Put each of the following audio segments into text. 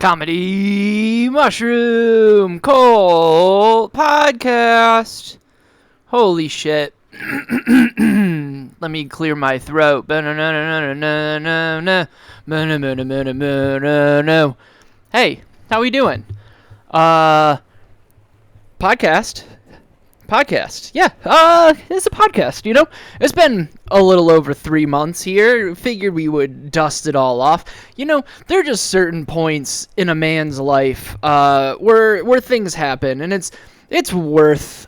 Comedy Mushroom Cult Podcast. Holy shit. Let me clear my throat. Hey, how we doing? Podcast. Yeah, it's a podcast, you know? It's been a little over 3 months here. Figured we would dust it all off. You know, there are just certain points in a man's life, where things happen, and it's worth,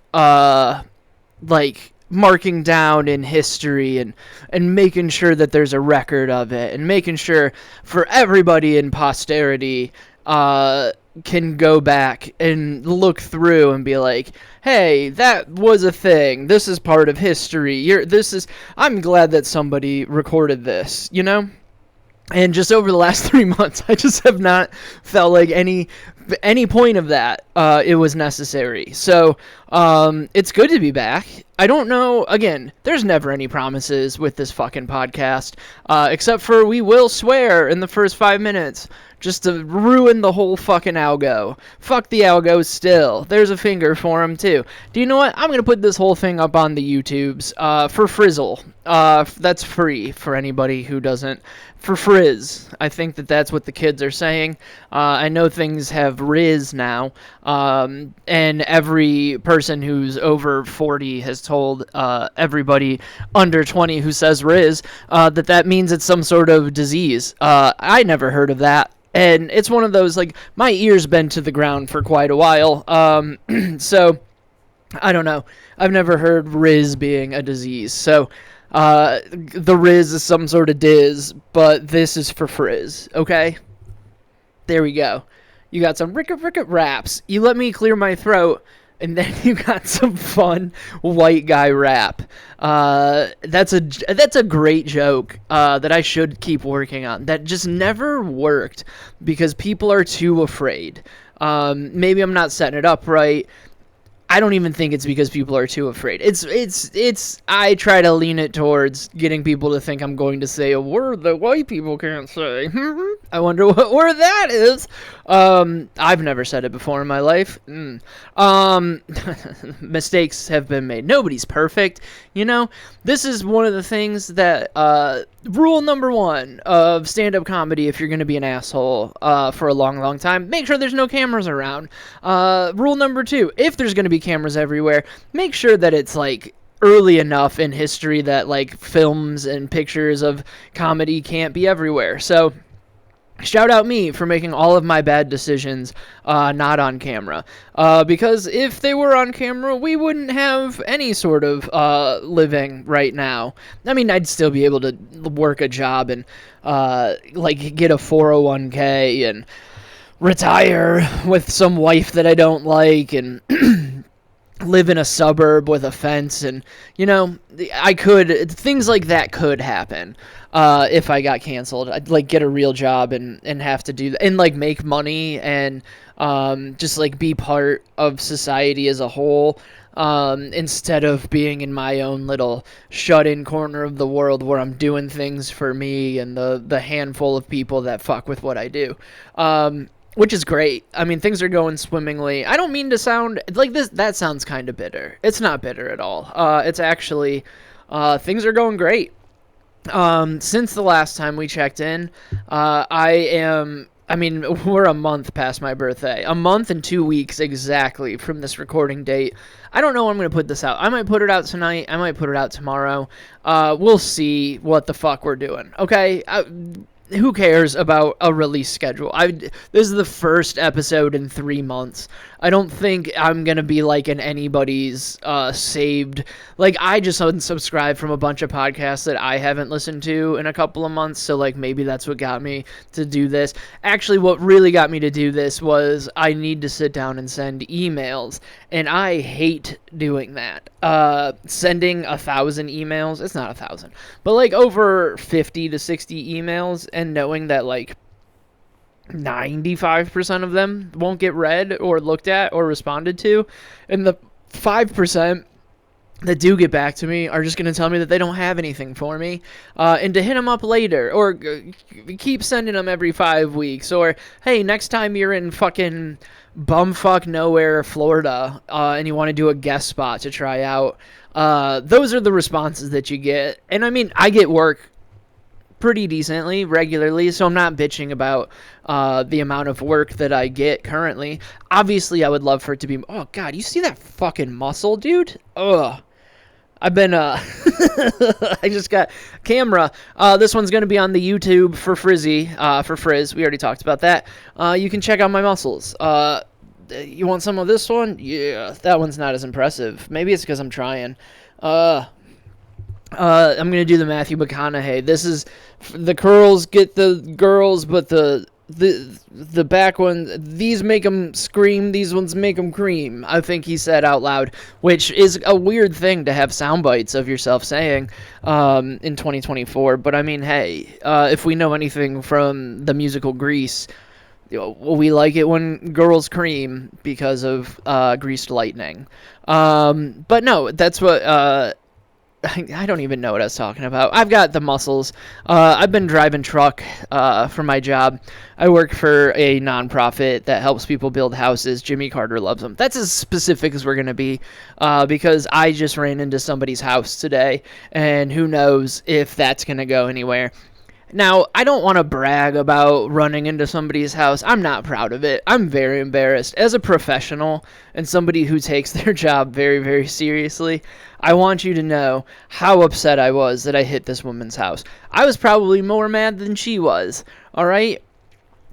marking down in history and making sure that there's a record of it, and making sure for everybody in posterity, can go back and look through and be like, hey, that was a thing. This is part of history. I'm glad that somebody recorded this, you know? And just over the last 3 months, I just have not felt like any point of that it was necessary. So it's good to be back. I don't know. Again, there's never any promises with this fucking podcast, except for we will swear in the first 5 minutes. Just to ruin the whole fucking algo. Fuck the algos still. There's a finger for him too. Do you know what? I'm going to put this whole thing up on the YouTubes for Frizzle. That's free for anybody who doesn't. For Frizz. I think that's what the kids are saying. I know things have Riz now. And every person who's over 40 has told everybody under 20 who says Riz that means it's some sort of disease. I never heard of that. And it's one of those, like, my ear's been to the ground for quite a while. So, I don't know. I've never heard Riz being a disease. So, the Riz is some sort of diz, but this is for Frizz, okay? There we go. You got some ricket raps. You let me clear my throat, and then you got some fun white guy rap. That's a great joke that I should keep working on. That just never worked because people are too afraid. Maybe I'm not setting it up right. I don't even think it's because people are too afraid. I try to lean it towards getting people to think I'm going to say a word that white people can't say. I wonder what word that is. I've never said it before in my life. Mistakes have been made. Nobody's perfect. You know, this is one of the things that, rule number 1 of stand-up comedy, if you're going to be an asshole for a long, long time, make sure there's no cameras around. Rule number 2, if there's going to be cameras everywhere, make sure that it's, like, early enough in history that, like, films and pictures of comedy can't be everywhere. So, shout out me for making all of my bad decisions not on camera. Because if they were on camera, we wouldn't have any sort of living right now. I mean, I'd still be able to work a job and get a 401k and retire with some wife that I don't like and live in a suburb with a fence, and, you know, things like that could happen if I got canceled. I'd, like, get a real job and have to do that, and, like, make money and just, like, be part of society as a whole, instead of being in my own little shut-in corner of the world where I'm doing things for me and the handful of people that fuck with what I do. Which is great. I mean, things are going swimmingly. I don't mean to sound like this. That sounds kind of bitter. It's not bitter at all. It's actually, things are going great. Since the last time we checked in, we're a month past my birthday. A month and 2 weeks exactly from this recording date. I don't know when I'm going to put this out. I might put it out tonight. I might put it out tomorrow. We'll see what the fuck we're doing. Okay? Who cares about a release schedule? This is the first episode in 3 months. I don't think I'm going to be like in anybody's saved. Like, I just unsubscribed from a bunch of podcasts that I haven't listened to in a couple of months, so, like, maybe that's what got me to do this. Actually, what really got me to do this was I need to sit down and send emails, and I hate doing that. Sending 1,000 emails, it's not 1,000, but, like, over 50 to 60 emails, and knowing that, like, 95% of them won't get read or looked at or responded to, and the 5% that do get back to me are just going to tell me that they don't have anything for me, and to hit them up later, or keep sending them every 5 weeks, or hey, next time you're in fucking bumfuck nowhere, Florida, and you want to do a guest spot to try out, those are the responses that you get. And I mean, I get work pretty decently regularly, so I'm not bitching about the amount of work that I get currently. Obviously, I would love for it to be. Oh God, you see that fucking muscle, dude? Ugh. I've been I just got camera. This one's gonna be on the YouTube for Frizzy, for Frizz. We already talked about that. You can check out my muscles. You want some of this one? Yeah, that one's not as impressive. Maybe it's because I'm trying. I'm gonna do the Matthew McConaughey. This is the curls get the girls, but the back one, these make them scream, these ones make them cream, I think he said out loud, which is a weird thing to have sound bites of yourself saying in 2024. But I mean, hey, if we know anything from the musical Grease, we like it when girls cream because of greased lightning. But no, that's what. I don't even know what I was talking about. I've got the muscles. I've been driving truck for my job. I work for a nonprofit that helps people build houses. Jimmy Carter loves them. That's as specific as we're going to be, because I just ran into somebody's house today, and who knows if that's going to go anywhere. Now, I don't want to brag about running into somebody's house. I'm not proud of it. I'm very embarrassed. As a professional and somebody who takes their job very, very seriously, I want you to know how upset I was that I hit this woman's house. I was probably more mad than she was, all right?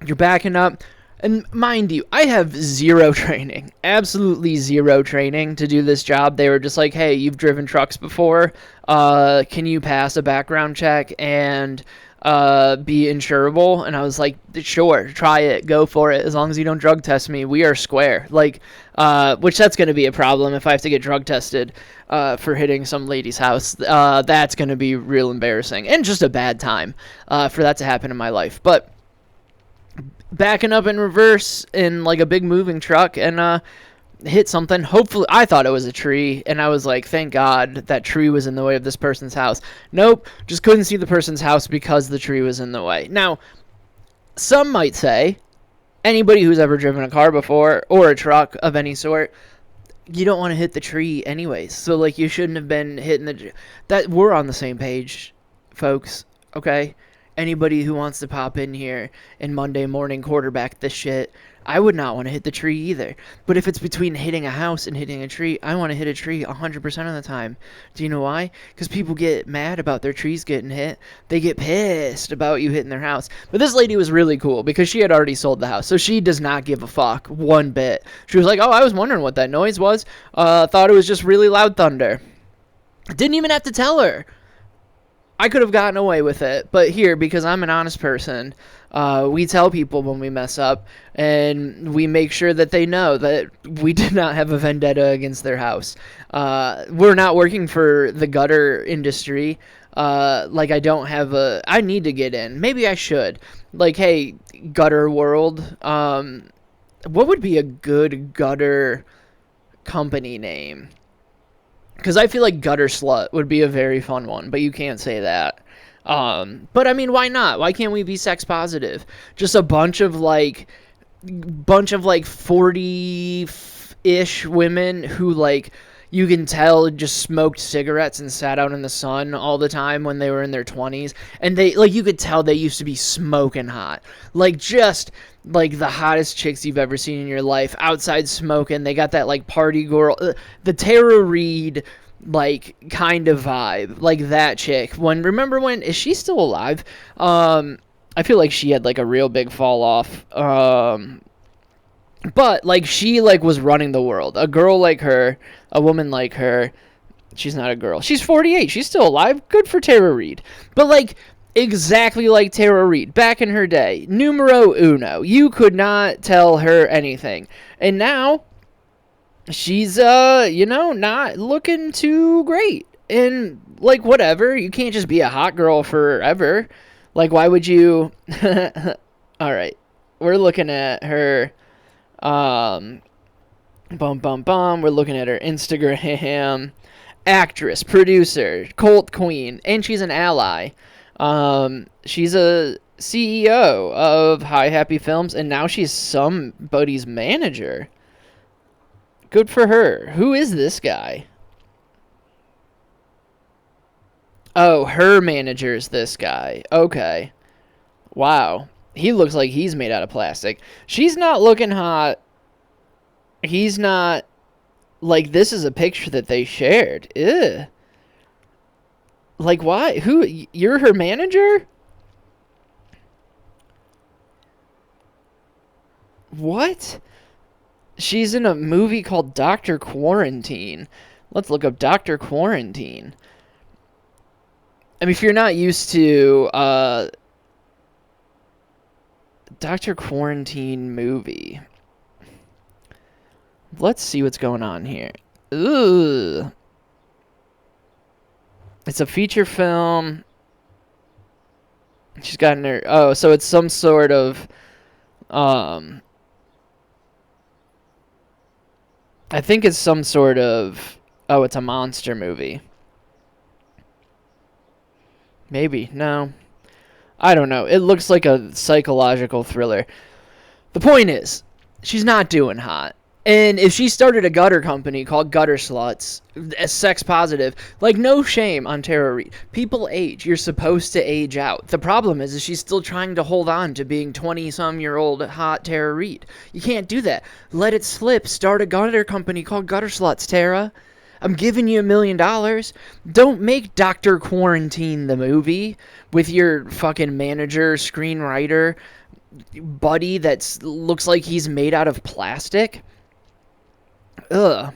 You're backing up. And mind you, I have zero training, absolutely zero training to do this job. They were just like, hey, you've driven trucks before. Can you pass a background check and be insurable? And I was like, sure, try it, go for it. As long as you don't drug test me, we are square. Like, which that's going to be a problem if I have to get drug tested for hitting some lady's house. That's going to be real embarrassing and just a bad time for that to happen in my life. But backing up in reverse in like a big moving truck and hit something. Hopefully, I thought it was a tree, and I was like, thank God that tree was in the way of this person's house. Nope, just couldn't see the person's house because the tree was in the way. Now, some might say, anybody who's ever driven a car before, or a truck of any sort, you don't want to hit the tree anyways. So, like, you shouldn't have been hitting that. We're on the same page, folks, okay? Anybody who wants to pop in here and Monday morning quarterback this shit, I would not want to hit the tree either. But if it's between hitting a house and hitting a tree, I want to hit a tree 100% of the time. Do you know why? Because people get mad about their trees getting hit. They get pissed about you hitting their house. But this lady was really cool because she had already sold the house. So she does not give a fuck one bit. She was like, oh, I was wondering what that noise was. Thought it was just really loud thunder. Didn't even have to tell her. I could have gotten away with it, but here, because I'm an honest person, we tell people when we mess up, and we make sure that they know that we did not have a vendetta against their house. We're not working for the gutter industry. Like, I need to get in. Maybe I should. Like, hey, gutter world, what would be a good gutter company name? Because I feel like gutter slut would be a very fun one, but you can't say that. But I mean, why not? Why can't we be sex positive? Just a bunch of like 40-ish women who, like, you can tell just smoked cigarettes and sat out in the sun all the time when they were in their 20s. And they, like, you could tell they used to be smoking hot. Like, just, like, the hottest chicks you've ever seen in your life. Outside smoking. They got that, like, party girl. The Tara Reid, like, kind of vibe. Like, that chick. Remember when, is she still alive? I feel like she had, like, a real big fall off. But, like, she, like, was running the world. A girl like her, a woman like her, she's not a girl. She's 48. She's still alive. Good for Tara Reid. But, like, exactly like Tara Reid. Back in her day. Numero uno. You could not tell her anything. And now, she's, not looking too great. And, like, whatever. You can't just be a hot girl forever. Like, why would you... Alright. We're looking at her... We're looking at her Instagram. actress, producer, cult queen, and she's an ally. She's a CEO of Hi Happy Films, and now she's somebody's manager. Good for her. Who is this guy? Oh, her manager's this guy. Okay. Wow. He looks like he's made out of plastic. She's not looking hot. He's not. Like, this is a picture that they shared. Ew. Like, why? Who? You're her manager? What? She's in a movie called Dr. Quarantine. Let's look up Dr. Quarantine. I mean, if you're not used to Dr. Quarantine movie, let's see what's going on here. Ooh. It's a feature film. She's gotten her. Oh, so it's some sort of. I think it's some sort of. Oh, it's a monster movie. Maybe. No. I don't know. It looks like a psychological thriller. The point is, she's not doing hot. And if she started a gutter company called Gutter Sluts, sex positive, like, no shame on Tara Reid. People age. You're supposed to age out. The problem is she's still trying to hold on to being 20-some-year-old hot Tara Reid. You can't do that. Let it slip. Start a gutter company called Gutter Sluts, Tara. I'm giving you $1 million. Don't make Dr. Quarantine the movie with your fucking manager, screenwriter, buddy that looks like he's made out of plastic. Ugh.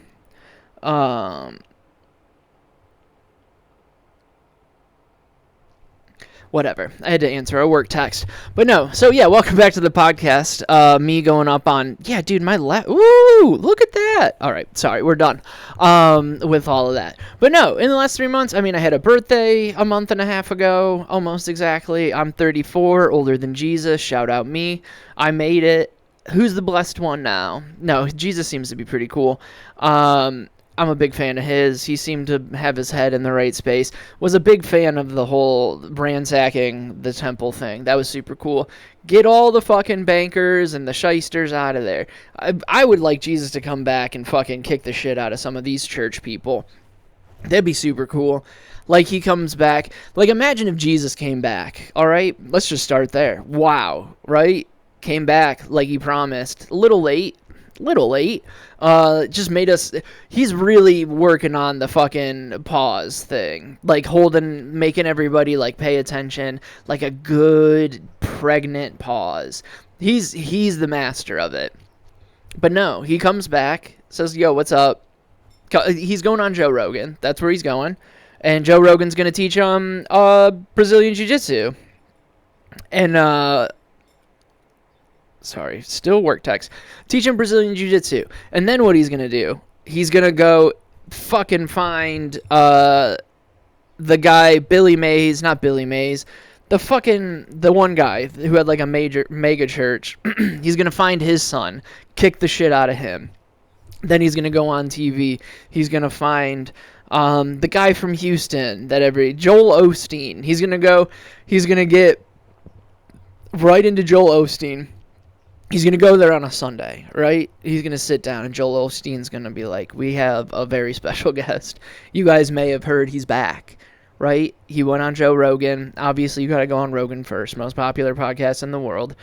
Whatever. I had to answer a work text. But no. So, yeah, welcome back to the podcast. Me going up on... Yeah, dude, my left... Ooh, look at that. All right. Sorry, we're done with all of that. But no, in the last 3 months, I mean, I had a birthday a month and a half ago, almost exactly. I'm 34, older than Jesus. Shout out me. I made it. Who's the blessed one now? No, Jesus seems to be pretty cool. I'm a big fan of his. He seemed to have his head in the right space. Was a big fan of the whole ransacking the temple thing. That was super cool. Get all the fucking bankers and the shysters out of there. I would like Jesus to come back and fucking kick the shit out of some of these church people. That'd be super cool. Like, he comes back. Like, imagine if Jesus came back. All right? Let's just start there. Wow. Right? Came back like he promised. A little late. Just made us... He's really working on the fucking pause thing. Like, making everybody, like, pay attention. Like a good, pregnant pause. He's the master of it. But no, he comes back, says, yo, what's up? He's going on Joe Rogan. That's where he's going. And Joe Rogan's going to teach him Brazilian Jiu-Jitsu. And, sorry, still work text. Teach him Brazilian Jiu-Jitsu. And then what he's going to do, he's going to go fucking find the guy, Billy Mays, not Billy Mays, the one guy who had like a mega church. He's going to find his son, kick the shit out of him. Then he's going to go on TV. He's going to find the guy from Houston, Joel Osteen. He's going to get right into Joel Osteen. He's going to go there on a Sunday, right? He's going to sit down, and Joel Osteen's going to be like, we have a very special guest. You guys may have heard he's back, right? He went on Joe Rogan. Obviously, you got to go on Rogan first. Most popular podcast in the world.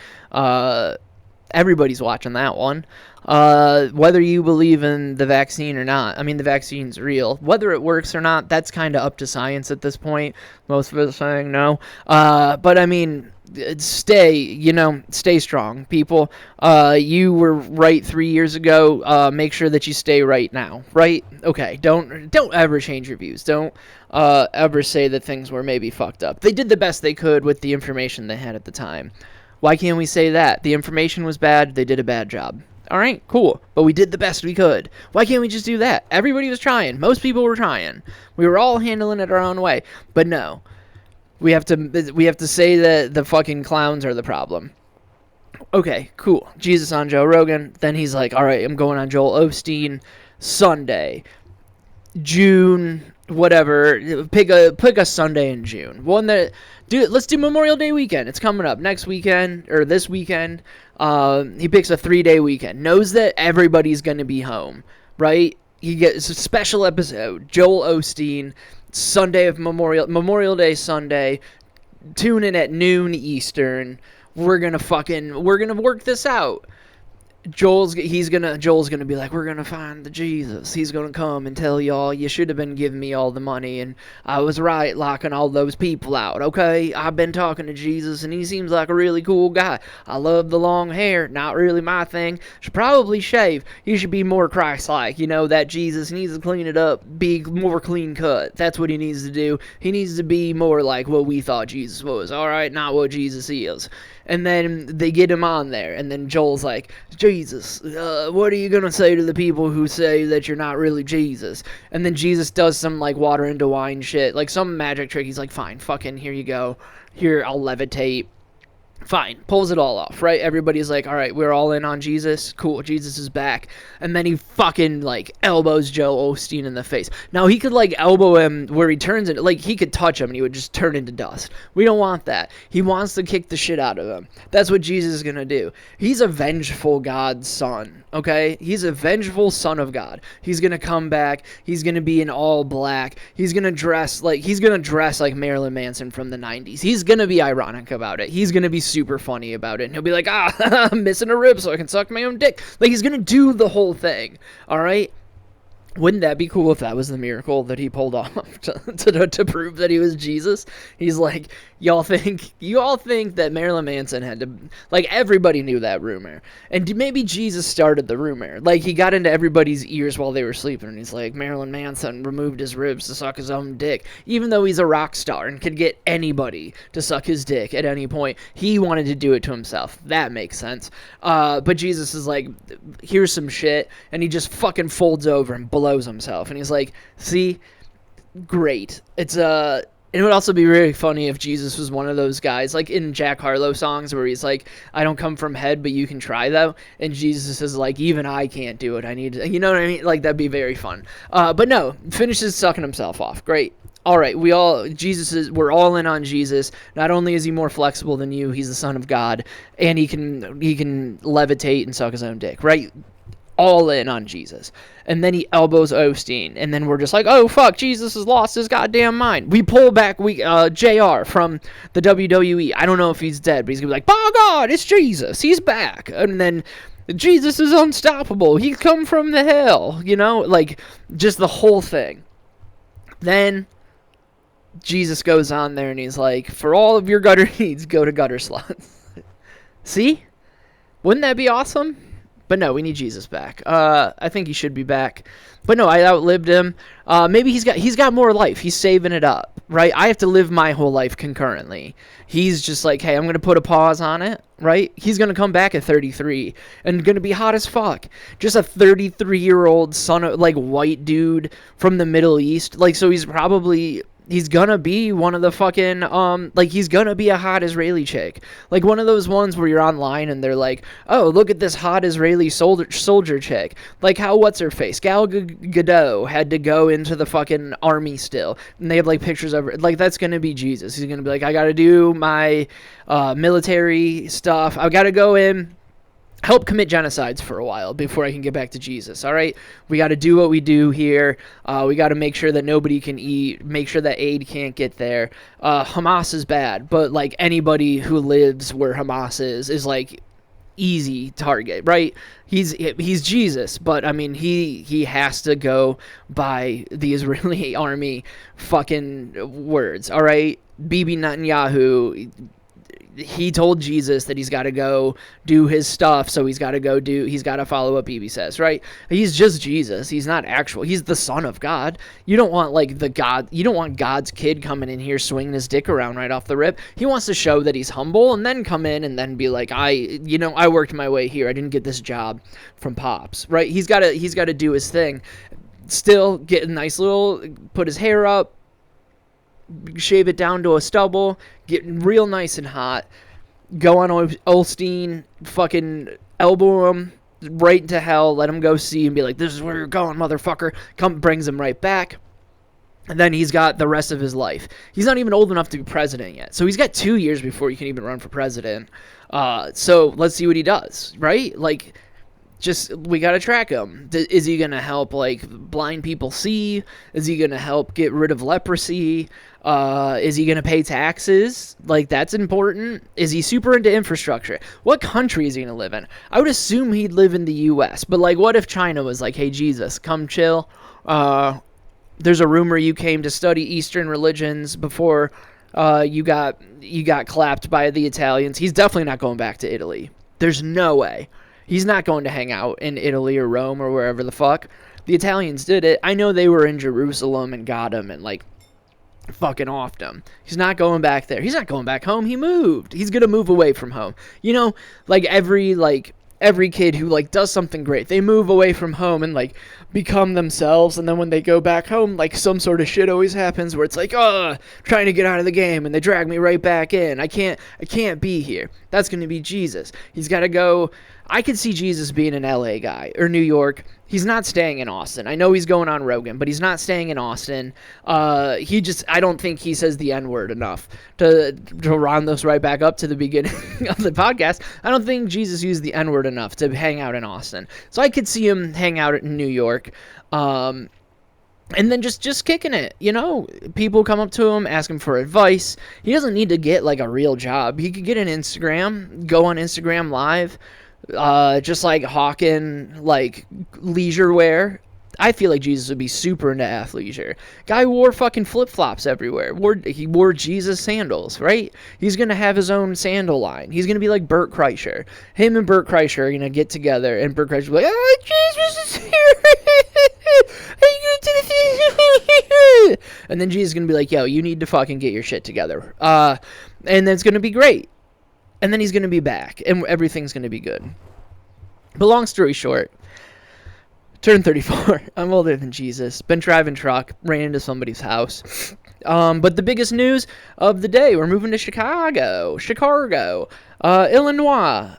Everybody's watching that one. Whether you believe in the vaccine or not. I mean, the vaccine's real. Whether it works or not, that's kind of up to science at this point. Most of us saying no. But, I mean... Stay strong, people. You were right 3 years ago. Make sure that you stay right now, right? Okay, don't ever change your views. Don't ever say that things were maybe fucked up. They did the best they could with the information they had at the time. Why can't we say that? The information was bad, they did a bad job. All right, cool, but we did the best we could. Why can't we just do that? Everybody was trying. Most people were trying. We were all handling it our own way, but no. We have to say that the fucking clowns are the problem. Okay, cool. Jesus on Joe Rogan. Then he's like, all right, I'm going on Joel Osteen Sunday. June, whatever. Pick a Sunday in June. One that, dude. Let's do Memorial Day weekend. It's coming up next weekend or this weekend. He picks a 3-day weekend. Knows that everybody's gonna be home, right? He gets a special episode. Joel Osteen, Sunday of Memorial Day Sunday. Tune in at noon Eastern. We're gonna work this out. Joel's gonna be like, we're gonna find the Jesus. He's gonna come and tell y'all you should have been giving me all the money, and I was right locking all those people out. Okay, I've been talking to Jesus, and he seems like a really cool guy. I love the long hair, not really my thing. Should probably shave. He should be more Christ-like. You know, that Jesus needs to clean it up, be more clean cut. That's what he needs to do. He needs to be more like what we thought Jesus was. All right, not what Jesus is. And then they get him on there, and then Joel's like, Jesus, what are you going to say to the people who say that you're not really Jesus? And then Jesus does some, like, water into wine shit, like some magic trick. He's like, fine, fucking, here you go. Here, I'll levitate. Fine, pulls it all off, right? Everybody's like, all right, we're all in on Jesus. Cool, Jesus is back. And then he fucking, like, elbows Joel Osteen in the face. Now, he could, like, elbow him where he turns it. Like, he could touch him and he would just turn into dust. We don't want that. He wants to kick the shit out of him. That's what Jesus is going to do. He's a vengeful God's son, okay? He's a vengeful son of God. He's going to come back. He's going to be in all black. He's going to dress like Marilyn Manson from the 90s. He's going to be ironic about it. He's going to be super funny about it, and he'll be like, I'm missing a rib so I can suck my own dick. Like, he's gonna do the whole thing. All right, wouldn't that be cool if that was the miracle that he pulled off to prove that he was Jesus? He's like, you all think that Marilyn Manson had to, like, everybody knew that rumor. And maybe Jesus started the rumor. Like, he got into everybody's ears while they were sleeping, and he's like, Marilyn Manson removed his ribs to suck his own dick. Even though he's a rock star and could get anybody to suck his dick at any point, he wanted to do it to himself. That makes sense. But Jesus is like, here's some shit, and he just fucking folds over and blows himself. And he's like, see? Great. It would also be really funny if Jesus was one of those guys, like in Jack Harlow songs, where he's like, I don't come from head, but you can try, though. And Jesus is like, even I can't do it. I need to, you know what I mean? Like, that'd be very fun. But no, finishes sucking himself off. Great. All right, we're all in on Jesus. Not only is he more flexible than you, he's the Son of God, and he can levitate and suck his own dick, right? All in on Jesus. And then he elbows Osteen, and then we're just like, oh fuck, Jesus has lost his goddamn mind. We pull back JR from the WWE. I don't know if he's dead, but he's gonna be like, by God, it's Jesus, he's back. And then Jesus is unstoppable, he's come from the hell, you know, like, just the whole thing. Then Jesus goes on there and he's like, for all of your gutter needs, go to gutter slots. See? Wouldn't that be awesome? But no, we need Jesus back. I think he should be back. But no, I outlived him. Maybe he's got more life. He's saving it up, right? I have to live my whole life concurrently. He's just like, hey, I'm going to put a pause on it, right? He's going to come back at 33 and going to be hot as fuck. Just a 33-year-old son of, like, white dude from the Middle East. Like, so he's gonna be one of the fucking, like, he's gonna be a hot Israeli chick. Like, one of those ones where you're online and they're like, oh, look at this hot Israeli soldier chick. Like how, what's-her-face? Gal Gadot had to go into the fucking army still. And they have, like, pictures of her. Like, that's gonna be Jesus. He's gonna be like, I gotta do my military stuff. I gotta go in, help commit genocides for a while before I can get back to Jesus, all right? We got to do what we do here. We got to make sure that nobody can eat, make sure that aid can't get there. Hamas is bad, but, like, anybody who lives where Hamas is like, easy target, right? He's Jesus, but, I mean, he has to go by the Israeli army fucking words, all right? Bibi Netanyahu, he told Jesus that he's got to go do his stuff, so he's got to follow what Bibi says, right? He's just Jesus. He's not actual. He's the Son of God. You don't want, like, you don't want God's kid coming in here swinging his dick around right off the rip. He wants to show that he's humble and then come in and then be like, I worked my way here. I didn't get this job from Pops, right? He's got to do his thing. Still get a nice little, put his hair up, shave it down to a stubble, get real nice and hot, go on Osteen, fucking elbow him, right into hell, let him go see and be like, this is where you're going, motherfucker. Brings him right back. And then he's got the rest of his life. He's not even old enough to be president yet. So he's got 2 years before he can even run for president. So let's see what he does, right? Like, just, we got to track him. Is he going to help, like, blind people see? Is he going to help get rid of leprosy? Is he going to pay taxes? Like, that's important. Is he super into infrastructure? What country is he going to live in? I would assume he'd live in the U.S. But, like, what if China was like, hey, Jesus, come chill. There's a rumor you came to study Eastern religions before you got clapped by the Italians. He's definitely not going back to Italy. There's no way. He's not going to hang out in Italy or Rome or wherever the fuck. The Italians did it. I know they were in Jerusalem and got him and, like, fucking offed him. He's not going back there. He's not going back home. He moved. He's going to move away from home. You know, like, every kid who, like, does something great, they move away from home and, like, become themselves, and then when they go back home, like, some sort of shit always happens where it's like, trying to get out of the game, and they drag me right back in. I can't be here. That's going to be Jesus. He's got to go. I could see Jesus being an LA guy or New York. He's not staying in Austin. I know he's going on Rogan, but he's not staying in Austin. I don't think he says the N-word enough to round this right back up to the beginning of the podcast. I don't think Jesus used the N-word enough to hang out in Austin. So I could see him hang out in New York. And then just kicking it, you know, people come up to him, ask him for advice. He doesn't need to get, like, a real job. He could get an Instagram, go on Instagram Live, just like hawking, like, leisure wear. I feel like Jesus would be super into athleisure. Guy wore fucking flip-flops everywhere. He wore Jesus sandals, right? He's going to have his own sandal line. He's going to be like Bert Kreischer. Him and Bert Kreischer are going to get together, and Bert Kreischer will be like, oh, Jesus is here. And then Jesus is going to be like, yo, you need to fucking get your shit together. And then it's going to be great. And then he's going to be back, and everything's going to be good. But long story short, turned 34. I'm older than Jesus. Been driving truck. Ran into somebody's house. But the biggest news of the day, we're moving to Chicago, Illinois.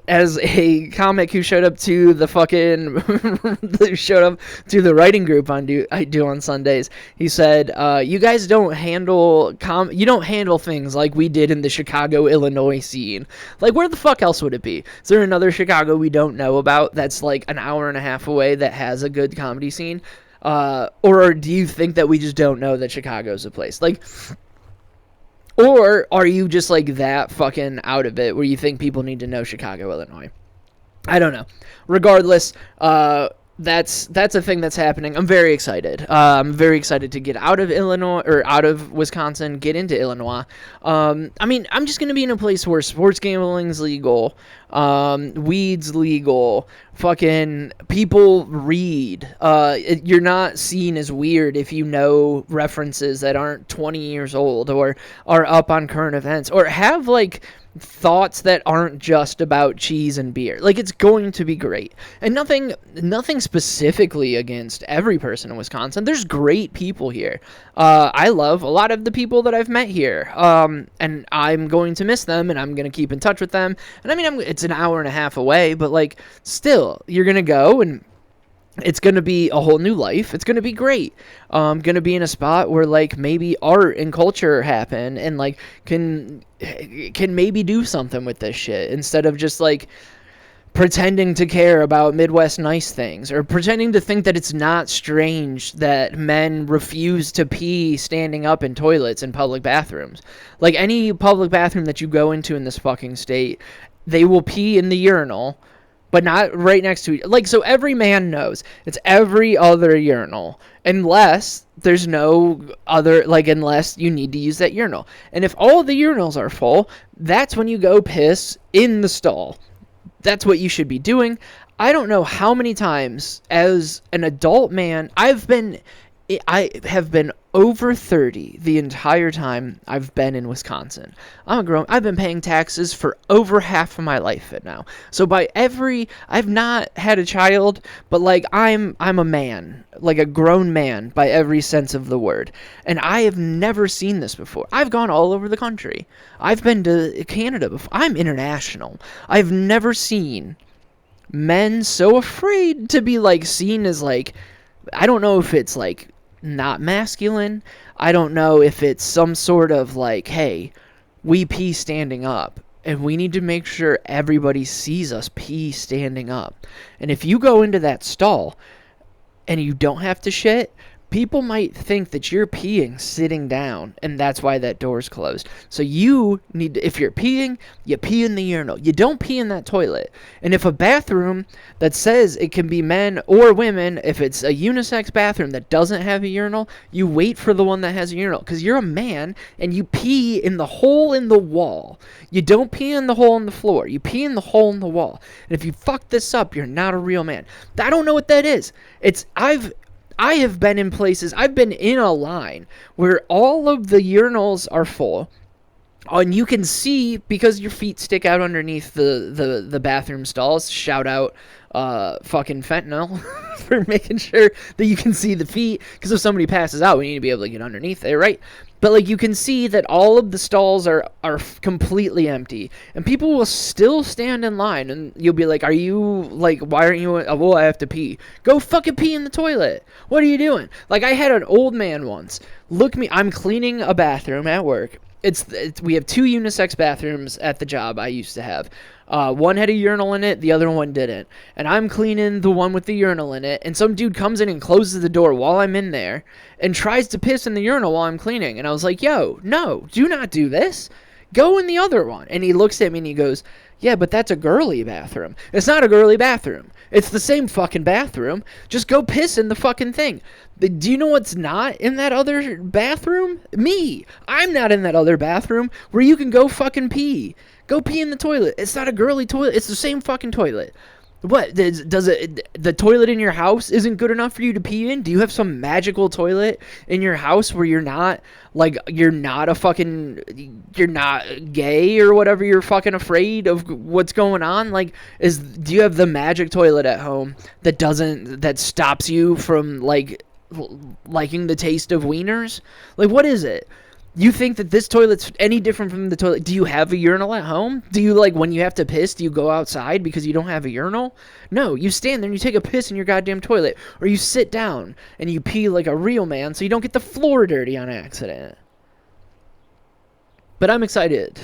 As a comic who showed up to the fucking, writing group I do on Sundays, he said, you guys don't handle, you don't handle things like we did in the Chicago, Illinois scene. Like, where the fuck else would it be? Is there another Chicago we don't know about that's like an hour and a half away that has a good comedy scene? Or do you think that we just don't know that Chicago's a place? Like, or are you just, like, that fucking out of it where you think people need to know Chicago, Illinois? I don't know. Regardless, that's a thing that's happening. I'm very excited. I'm very excited to get out of Illinois, or out of Wisconsin, get into Illinois. I mean, I'm just going to be in a place where sports gambling's legal, weed's legal, fucking people read. You're not seen as weird if you know references that aren't 20 years old, or are up on current events, or have, like, thoughts that aren't just about cheese and beer. Like, it's going to be great. And nothing specifically against every person in Wisconsin. There's great people here. I love a lot of the people that I've met here. And I'm going to miss them, and I'm going to keep in touch with them. And I mean, it's an hour and a half away, but, like, still, you're going to go, and it's going to be a whole new life. It's going to be great. I'm going to be in a spot where, like, maybe art and culture happen, and, like, can maybe do something with this shit instead of just, like, pretending to care about Midwest nice things, or pretending to think that it's not strange that men refuse to pee standing up in toilets in public bathrooms. Like, any public bathroom that you go into in this fucking state, they will pee in the urinal, but not right next to each. Like, so every man knows it's every other urinal, unless there's no other, like, unless you need to use that urinal. And if all the urinals are full, that's when you go piss in the stall. That's what you should be doing. I don't know how many times as an adult man, I have been over 30 the entire time I've been in Wisconsin. I've been paying taxes for over half of my life now. So I've not had a child, but, like, I'm a man, like a grown man by every sense of the word. And I have never seen this before. I've gone all over the country. I've been to Canada before. I'm international. I've never seen men so afraid to be like seen as like, I don't know if it's like not masculine. I don't know if it's some sort of like, hey, we pee standing up. And we need to make sure everybody sees us pee standing up. And if you go into that stall and you don't have to shit, people might think that you're peeing sitting down, and that's why that door's closed. So you need to, if you're peeing, you pee in the urinal. You don't pee in that toilet. And if a bathroom that says it can be men or women, if it's a unisex bathroom that doesn't have a urinal, you wait for the one that has a urinal, because you're a man and you pee in the hole in the wall. You don't pee in the hole in the floor. You pee in the hole in the wall. And if you fuck this up, you're not a real man. I don't know what that is. I have been in places, I've been in a line where all of the urinals are full, and you can see, because your feet stick out underneath the bathroom stalls, shout out fucking fentanyl for making sure that you can see the feet, because if somebody passes out, we need to be able to get underneath there, right? But like, you can see that all of the stalls are completely empty, and people will still stand in line, and you'll be like, are you like, why aren't you? Oh, well, I have to pee. Go fucking pee in the toilet. What are you doing? Like, I had an old man once I'm cleaning a bathroom at work. We have 2 unisex bathrooms at the job I used to have. One had a urinal in it, the other one didn't. And I'm cleaning the one with the urinal in it, and some dude comes in and closes the door while I'm in there and tries to piss in the urinal while I'm cleaning. And I was like, yo, no, do not do this. Go in the other one. And he looks at me and he goes, yeah, but that's a girly bathroom. It's not a girly bathroom. It's the same fucking bathroom. Just go piss in the fucking thing. Do you know what's not in that other bathroom? Me. I'm not in that other bathroom where you can go fucking pee. Go pee in the toilet. It's not a girly toilet. It's the same fucking toilet. What, the toilet in your house isn't good enough for you to pee in? Do you have some magical toilet in your house where you're not gay or whatever, you're fucking afraid of what's going on? Like, do you have the magic toilet at home that stops you from like liking the taste of wieners? Like, what is it? You think that this toilet's any different from the toilet? Do you have a urinal at home? Do you, like, when you have to piss, do you go outside because you don't have a urinal? No, you stand there and you take a piss in your goddamn toilet. Or you sit down and you pee like a real man so you don't get the floor dirty on accident. But I'm excited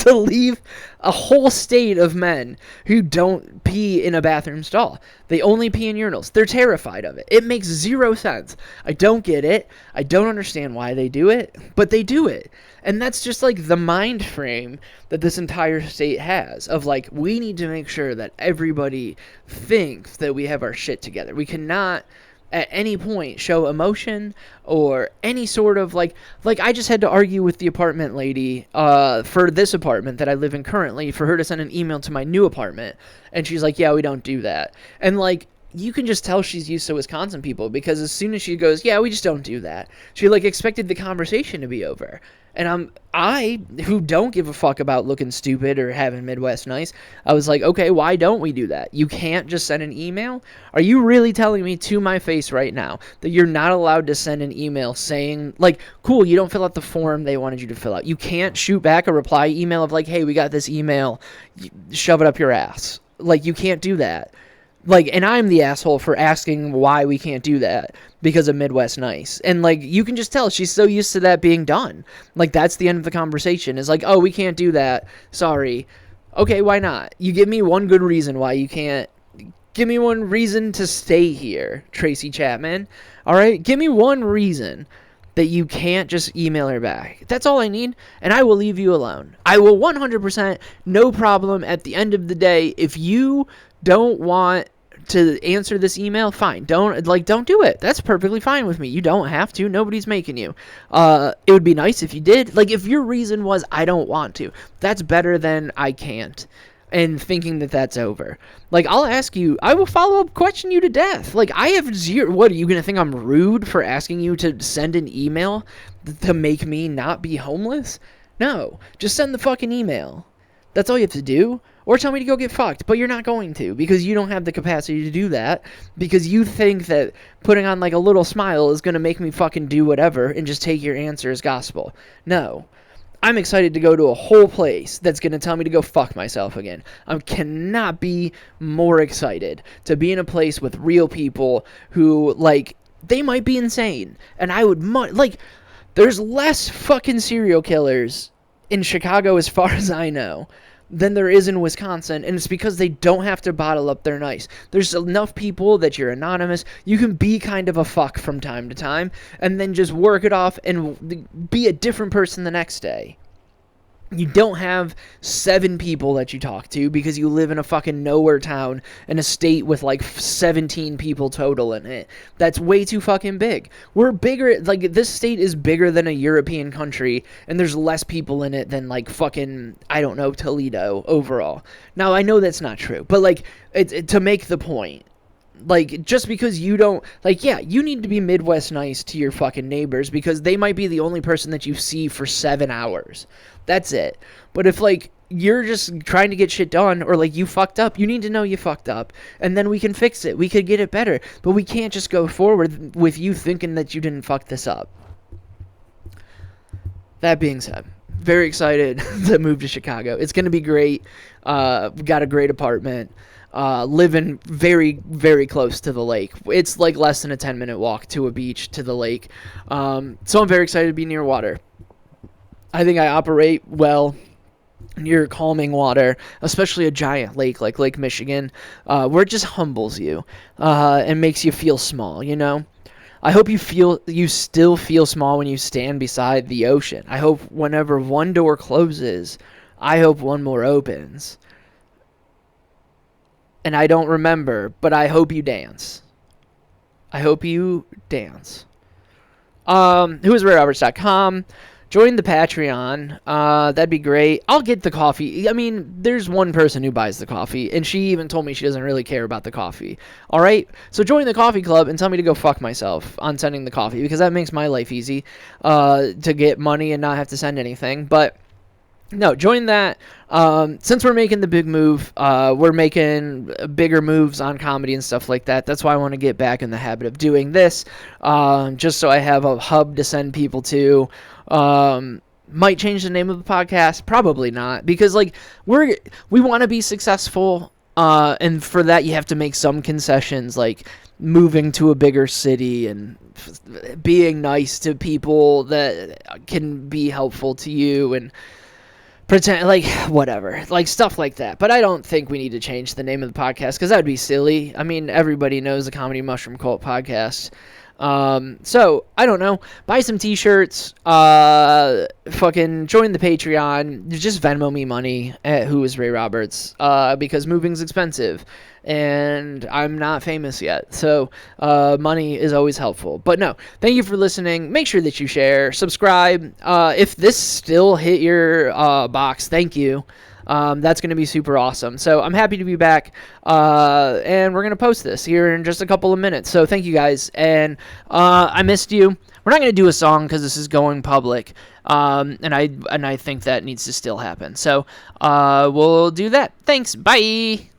to leave a whole state of men who don't pee in a bathroom stall. They only pee in urinals. They're terrified of it. It makes 0 sense. I don't get it. I don't understand why they do it, but they do it. And that's just like the mind frame that this entire state has of like, we need to make sure that everybody thinks that we have our shit together. We cannot at any point show emotion or any sort of like I just had to argue with the apartment lady for this apartment that I live in currently, for her to send an email to my new apartment, and she's like, yeah, we don't do that. And like, you can just tell she's used to Wisconsin people, because as soon as she goes, yeah, we just don't do that, she like expected the conversation to be over. And I, who don't give a fuck about looking stupid or having Midwest nice, I was like, okay, why don't we do that? You can't just send an email? Are you really telling me to my face right now that you're not allowed to send an email saying, like, cool, you don't fill out the form they wanted you to fill out. You can't shoot back a reply email of like, hey, we got this email, shove it up your ass. Like, you can't do that. Like, and I'm the asshole for asking why we can't do that because of Midwest Nice. And, like, you can just tell she's so used to that being done. Like, that's the end of the conversation. Is like, oh, we can't do that. Sorry. Okay, why not? You give me one good reason why you can't. Give me one reason to stay here, Tracy Chapman. All right? Give me one reason that you can't just email her back. That's all I need, and I will leave you alone. I will 100%, no problem, at the end of the day, if you don't want to answer this email, fine. Don't do it. That's perfectly fine with me. You don't have to. Nobody's making you. It would be nice if you did. Like, if your reason was, I don't want to, that's better than I can't, and thinking that that's over. Like, I'll ask you, I will follow up question you to death. Like, I have zero, what, are you going to think I'm rude for asking you to send an email to make me not be homeless? No, just send the fucking email. That's all you have to do. Or tell me to go get fucked, but you're not going to, because you don't have the capacity to do that, because you think that putting on like a little smile is going to make me fucking do whatever and just take your answer as gospel. No. I'm excited to go to a whole place that's going to tell me to go fuck myself again. I cannot be more excited to be in a place with real people who, like, they might be insane. And I would, like, there's less fucking serial killers in Chicago, as far as I know, than there is in Wisconsin, and it's because they don't have to bottle up their nice. There's enough people that you're anonymous. You can be kind of a fuck from time to time, and then just work it off and be a different person the next day. You don't have 7 people that you talk to because you live in a fucking nowhere town in a state with like 17 people total in it. That's way too fucking big. We're bigger, like this state is bigger than a European country, and there's less people in it than like fucking, I don't know, Toledo overall. Now, I know that's not true, but like, to make the point, like, just because you don't, like, yeah, you need to be Midwest nice to your fucking neighbors because they might be the only person that you see for 7 hours. That's it. But if, like, you're just trying to get shit done or, like, you fucked up, you need to know you fucked up. And then we can fix it. We could get it better. But we can't just go forward with you thinking that you didn't fuck this up. That being said, very excited to move to Chicago. It's going to be great. Got a great apartment. Living very, very close to the lake. It's like less than a 10-minute walk to a beach to the lake. So I'm very excited to be near water. I think I operate well near calming water, especially a giant lake like Lake Michigan, where it just humbles you and makes you feel small, you know? I hope you still feel small when you stand beside the ocean. I hope whenever one door closes, I hope one more opens. And I don't remember, but I hope you dance. I hope you dance. whoisRayRoberts.com. Join the Patreon. That'd be great. I'll get the coffee. I mean, there's one person who buys the coffee, and she even told me she doesn't really care about the coffee. All right? So join the coffee club and tell me to go fuck myself on sending the coffee, because that makes my life easy to get money and not have to send anything. But no, join that. Since we're making the big move, we're making bigger moves on comedy and stuff like that. That's why I want to get back in the habit of doing this, just so I have a hub to send people to. Might change the name of the podcast, probably not, because like we want to be successful, and for that you have to make some concessions, like moving to a bigger city and being nice to people that can be helpful to you and pretend, like, whatever, like stuff like that. But I don't think we need to change the name of the podcast because that would be silly. I mean, everybody knows the Comedy Mushroom Cult podcast. So I don't know, buy some t-shirts, fucking join the Patreon, just Venmo me money at Who is Ray Roberts, because moving's expensive and I'm not famous yet. So, money is always helpful. But no, thank you for listening. Make sure that you share, subscribe. If this still hit your, box, thank you. That's going to be super awesome. So I'm happy to be back, and we're going to post this here in just a couple of minutes. So thank you guys, and I missed you. We're not going to do a song because this is going public, and I think that needs to still happen. So we'll do that. Thanks. Bye.